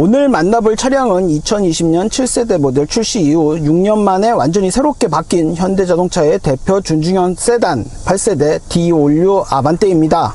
오늘 만나볼 차량은 2020년 7세대 모델 출시 이후 6년 만에 완전히 새롭게 바뀐 현대자동차의 대표 준중형 세단 8세대 D-올류 아반떼입니다.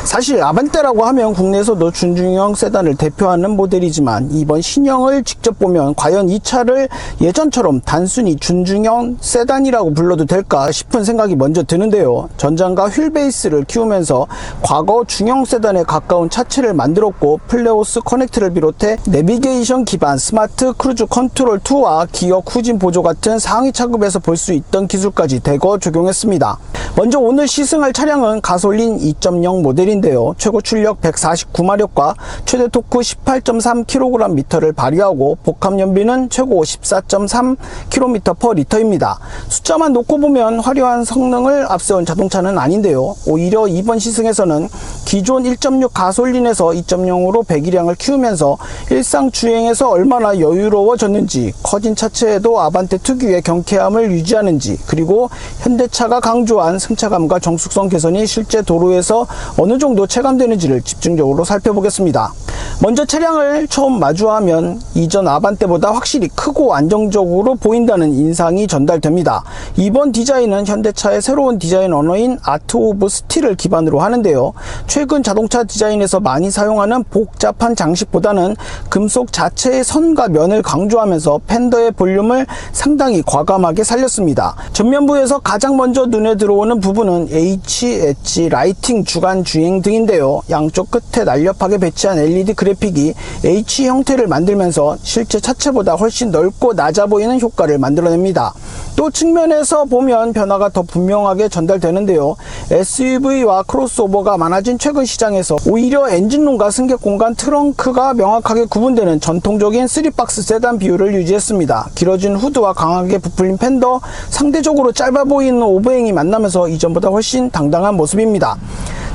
사실 아반떼라고 하면 국내에서도 준중형 세단을 대표하는 모델이지만 이번 신형을 직접 보면 과연 이 차를 예전처럼 단순히 준중형 세단이라고 불러도 될까 싶은 생각이 먼저 드는데요. 전장과 휠베이스를 키우면서 과거 중형 세단에 가까운 차체를 만들었고 플레오스 커넥트를 비롯해 내비게이션 기반 스마트 크루즈 컨트롤 2와 기어 후진 보조 같은 상위 차급에서 볼 수 있던 기술까지 대거 적용했습니다. 먼저 오늘 시승할 차량은 가솔린 2.0 모델인데요. 최고 출력 149마력과 최대 토크 18.3kgm를 발휘하고 복합 연비는 최고 14.3km/L입니다. 숫자만 놓고 보면 화려한 성능을 앞세운 자동차는 아닌데요. 오히려 이번 시승에서는 기존 1.6 가솔린에서 2.0으로 배기량을 키우면서 일상 주행에서 얼마나 여유로워졌는지, 커진 차체에도 아반떼 특유의 경쾌함을 유지하는지, 그리고 현대차가 강조한 승차감과 정숙성 개선이 실제 도로에서 어느 정도 체감되는지를 집중적으로 살펴보겠습니다. 먼저 차량을 처음 마주하면 이전 아반떼보다 확실히 크고 안정적으로 보인다는 인상이 전달됩니다. 이번 디자인은 현대차의 새로운 디자인 언어인 아트 오브 스틸을 기반으로 하는데요. 최근 자동차 디자인에서 많이 사용하는 복잡한 장식보다는 금속 자체의 선과 면을 강조하면서 팬더의 볼륨을 상당히 과감하게 살렸습니다. 전면부에서 가장 먼저 눈에 들어오는 부분은 H, 엣지, 라이팅, 주간 주행 등인데요. 양쪽 끝에 날렵하게 배치한 LED 그래픽이 H 형태를 만들면서 실제 차체보다 훨씬 넓고 낮아 보이는 효과를 만들어냅니다. 또 측면에서 보면 변화가 더 분명하게 전달되는데요. SUV와 크로스오버가 많아진 최근 시장에서 오히려 엔진룸과 승객 공간, 트렁크가 명확하게 구분되는 전통적인 3박스 세단 비율을 유지했습니다. 길어진 후드와 강하게 부풀린 팬더, 상대적으로 짧아 보이는 오버행이 만나면서 이전보다 훨씬 당당한 모습입니다.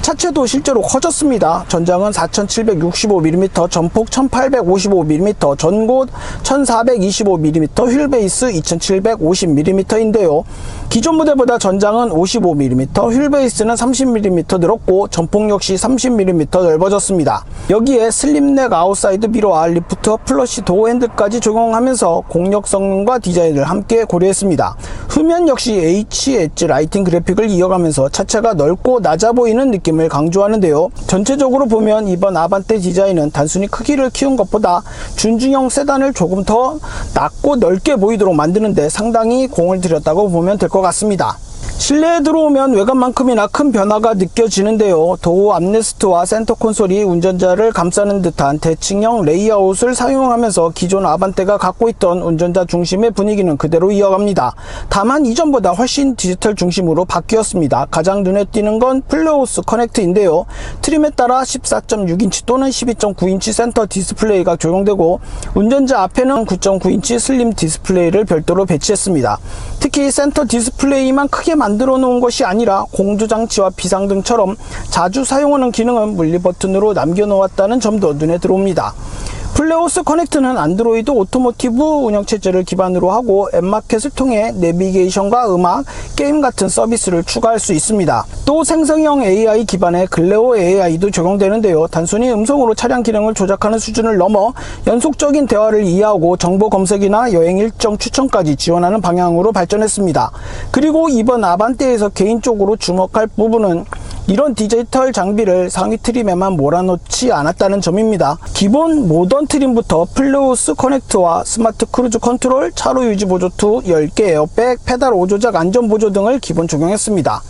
차체도 실제로 커졌습니다. 전장은 4765mm, 전폭 1855mm, 전곳 1425mm, 휠베이스 2750mm인데요. 기존 모델보다 전장은 55mm, 휠베이스는 30mm 늘었고 전폭 역시 30mm 넓어졌습니다. 여기에 슬립넥 아웃사이드 미러와 리프트 플러시 도어 핸들까지 적용하면서 공력 성능과 디자인을 함께 고려했습니다. 후면 역시 H, 엣지, 라이팅 그래픽을 이어가면서 차체가 넓고 낮아 보이는 느낌을 강조하는데요. 전체적으로 보면 이번 아반떼 디자인은 단순히 크기를 키운 것보다 준중형 세단을 조금 더 낮고 넓게 보이도록 만드는데 상당히 공을 들였다고 보면 될 것 같습니다. 실내에 들어오면 외관만큼이나 큰 변화가 느껴지는데요. 도어 암레스트와 센터 콘솔이 운전자를 감싸는 듯한 대칭형 레이아웃을 사용하면서 기존 아반떼가 갖고 있던 운전자 중심의 분위기는 그대로 이어갑니다. 다만 이전보다 훨씬 디지털 중심으로 바뀌었습니다. 가장 눈에 띄는 건 플레오스 커넥트인데요. 트림에 따라 14.6인치 또는 12.9인치 센터 디스플레이가 적용되고 운전자 앞에는 9.9인치 슬림 디스플레이를 별도로 배치했습니다. 특히 센터 디스플레이만 크게 만들어 놓은 것이 아니라 공조장치와 비상등처럼 자주 사용하는 기능은 물리 버튼으로 남겨놓았다는 점도 눈에 들어옵니다. 플레오스 커넥트는 안드로이드 오토모티브 운영체제를 기반으로 하고 앱마켓을 통해 내비게이션과 음악, 게임 같은 서비스를 추가할 수 있습니다. 또 생성형 AI 기반의 글레오 AI도 적용되는데요. 단순히 음성으로 차량 기능을 조작하는 수준을 넘어 연속적인 대화를 이해하고 정보 검색이나 여행 일정 추천까지 지원하는 방향으로 발전했습니다. 그리고 이번 아반떼에서 개인적으로 주목할 부분은 이런 디지털 장비를 상위 트림에만 몰아놓지 않았다는 점입니다. 기본 모던 트림부터 플레오스 커넥트와 스마트 크루즈 컨트롤, 차로 유지 보조 툴, 10개 에어백, 페달 5조작 안전 보조 등을 기본 적용했습니다.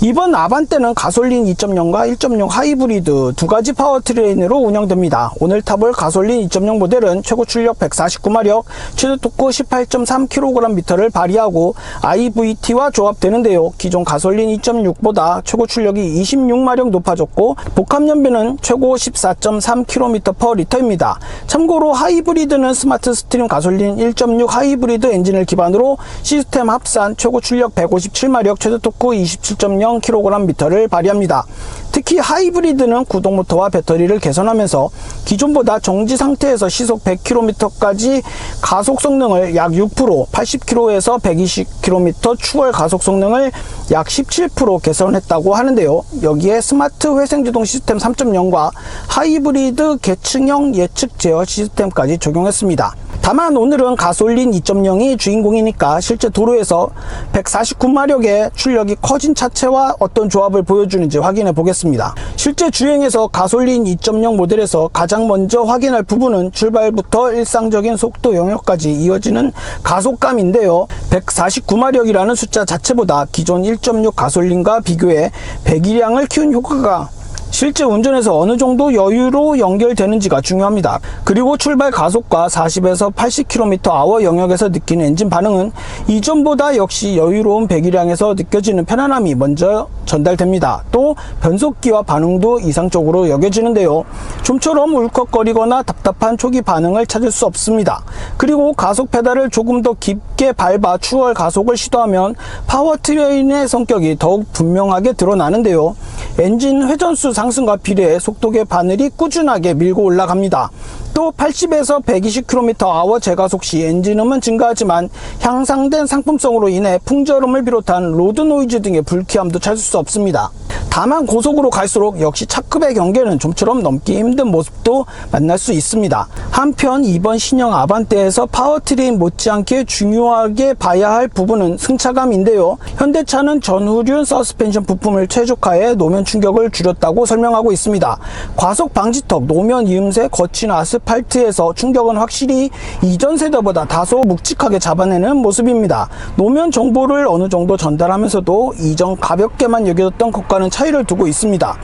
이번 아반떼는 가솔린 2.0과 1.0 하이브리드 두 가지 파워트레인으로 운영됩니다. 오늘 타볼 가솔린 2.0 모델은 최고 출력 149마력, 최대 토크 18.3kgm를 발휘하고 IVT와 조합되는데요. 기존 가솔린 2.6보다 최고 출력이 26마력 높아졌고 복합 연비는 최고 14.3km/L입니다. 참고로 하이브리드는 스마트 스트림 가솔린 1.6 하이브리드 엔진을 기반으로 시스템 합산 최고 출력 157마력, 최대 토크 27.0 0kgm를 발휘합니다. 특히 하이브리드는 구동 모터와 배터리를 개선하면서 기존보다 정지 상태에서 시속 100km까지 가속 성능을 약 6%, 80km에서 120km 추월 가속 성능을 약 17% 개선했다고 하는데요. 여기에 스마트 회생제동 시스템 3.0과 하이브리드 계층형 예측 제어 시스템까지 적용했습니다. 다만 오늘은 가솔린 2.0이 주인공이니까 실제 도로에서 149마력의 출력이 커진 차체와 어떤 조합을 보여주는지 확인해 보겠습니다. 실제 주행에서 가솔린 2.0 모델에서 가장 먼저 확인할 부분은 출발부터 일상적인 속도 영역까지 이어지는 가속감인데요. 149마력이라는 숫자 자체보다 기존 1.6 가솔린과 비교해 배기량을 키운 효과가 실제 운전에서 어느 정도 여유로 연결되는지가 중요합니다. 그리고 출발 가속과 40에서 80km/h 영역에서 느끼는 엔진 반응은 이전보다 역시 여유로운 배기량에서 느껴지는 편안함이 먼저 전달됩니다. 또 변속기와 반응도 이상적으로 여겨지는데요. 좀처럼 울컥거리거나 답답한 초기 반응을 찾을 수 없습니다. 그리고 가속 페달을 조금 더 깊게 밟아 추월 가속을 시도하면 파워트레인의 성격이 더욱 분명하게 드러나는데요. 엔진 회전수 상승과 비례해 속도계 바늘이 꾸준하게 밀고 올라갑니다. 또 80에서 120km/h 제가속 시 엔진음은 증가하지만 향상된 상품성으로 인해 풍절음을 비롯한 로드 노이즈 등의 불쾌함도 찾을 수 없습니다. 다만 고속으로 갈수록 역시 차급의 경계는 좀처럼 넘기 힘든 모습도 만날 수 있습니다. 한편 이번 신형 아반떼에서 파워트레인 못지않게 중요하게 봐야 할 부분은 승차감인데요. 현대차는 전후륜 서스펜션 부품을 최적화해 노면 충격을 줄였다고 설명하고 있습니다. 과속 방지턱, 노면 이음새, 거친 아스팔트에서 충격은 확실히 이전 세대보다 다소 묵직하게 잡아내는 모습입니다. 노면 정보를 어느 정도 전달하면서도 이전 가볍게만 여겨졌던 것과는 차이를 두고 있습니다.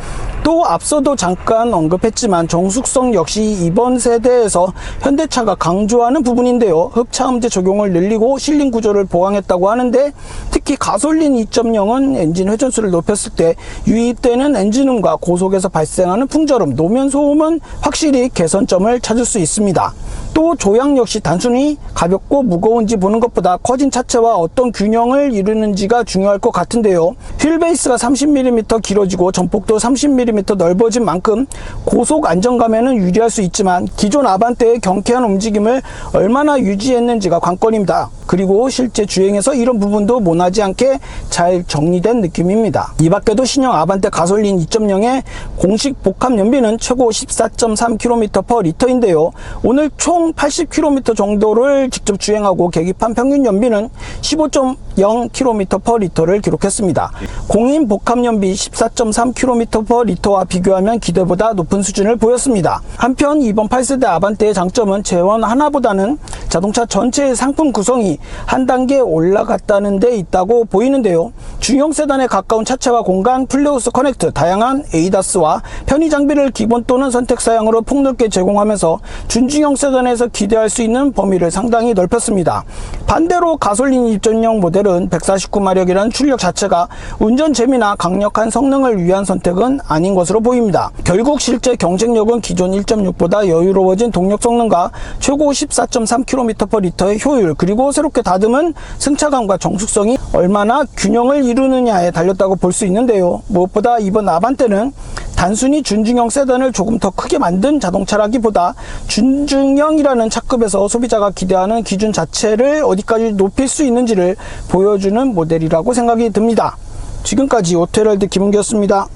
또 앞서도 잠깐 언급했지만 정숙성 역시 이번 세대에서 현대차가 강조하는 부분인데요. 흡차음제 적용을 늘리고 실링 구조를 보강했다고 하는데 특히 가솔린 2.0은 엔진 회전수를 높였을 때 유입되는 엔진음과 고속에서 발생하는 풍절음, 노면 소음은 확실히 개선점을 찾을 수 있습니다. 또 조향 역시 단순히 가볍고 무거운지 보는 것보다 커진 차체와 어떤 균형을 이루는지가 중요할 것 같은데요. 휠 베이스가 30mm 길어지고 전폭도 30mm 넓어진 만큼 고속 안정감에는 유리할 수 있지만 기존 아반떼의 경쾌한 움직임을 얼마나 유지했는지가 관건입니다. 그리고 실제 주행에서 이런 부분도 모나지 않게 잘 정리된 느낌입니다. 이 밖에도 신형 아반떼 가솔린 2.0의 공식 복합 연비는 최고 14.3km/L인데요. 오늘 총 80km 정도를 직접 주행하고 계기판 평균 연비는 15.0km/L를 기록했습니다. 공인 복합 연비 14.3km/L와 비교하면 기대보다 높은 수준을 보였습니다. 한편 이번 8세대 아반떼의 장점은 재원 하나보다는 자동차 전체의 상품 구성이 한 단계 올라갔다는 데 있다고 보이는데요. 중형 세단에 가까운 차체와 공간, 플레우스 커넥트, 다양한 에이다스와 편의 장비를 기본 또는 선택 사양으로 폭넓게 제공하면서 준중형 세단에서 기대할 수 있는 범위를 상당히 넓혔습니다. 반대로 가솔린 2.0 모델은 149마력이라는 출력 자체가 운전 재미나 강력한 성능을 위한 선택은 아닌 것으로 보입니다. 결국 실제 경쟁력은 기존 1.6보다 여유로워진 동력 성능과 최고 14.3km/L의 효율, 그리고 새롭게 다듬은 승차감과 정숙성이 얼마나 균형을 이루느냐에 달렸다고 볼 수 있는데요. 무엇보다 이번 아반떼는 단순히 준중형 세단을 조금 더 크게 만든 자동차라기보다 준중형이라는 차급에서 소비자가 기대하는 기준 자체를 어디까지 높일 수 있는지를 보여주는 모델이라고 생각이 듭니다. 지금까지 오토헤럴드 김은기였습니다.